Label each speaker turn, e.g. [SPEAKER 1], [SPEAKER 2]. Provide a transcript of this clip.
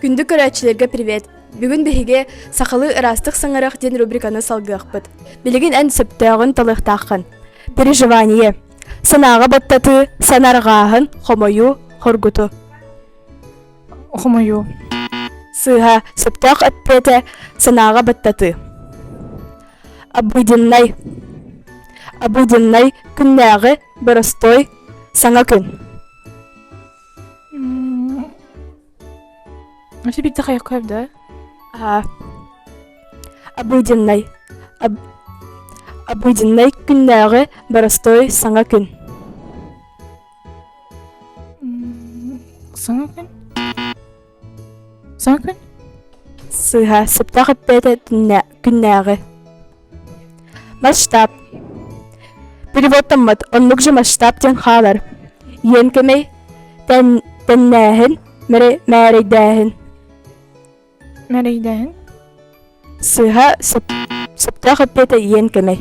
[SPEAKER 1] Күндү көрәчилерге привет. Бүгүн биһиге сахалы ырастык сыңарах ден рубриканы салгыахпыт. Билигин эн сөптөөгүн талыктаахын. Переживание. Санаага баттаты, санаргаахын, хомою, хоргуту.
[SPEAKER 2] Хомою.
[SPEAKER 1] Сыха сөптөөх өппете, санаага баттаты. Обыденный. Обыденный күннәгы, бырыстой, саңа күн.
[SPEAKER 2] Вообще бит такая да?
[SPEAKER 1] Обыденный. Обыденный күннәгы, бырыстой, саңа күн.
[SPEAKER 2] Саңа күн? Саңа күн?
[SPEAKER 1] Сыха сөптөөх өппете, күннәгы. Масштаб. Переводтаммат, оннук же масштаб тен халар. Йенкемей, теннәһин, мәрейдәһин.
[SPEAKER 2] Мәрейдәһин?
[SPEAKER 1] Сыха сөптөөх өппете, йенкемей.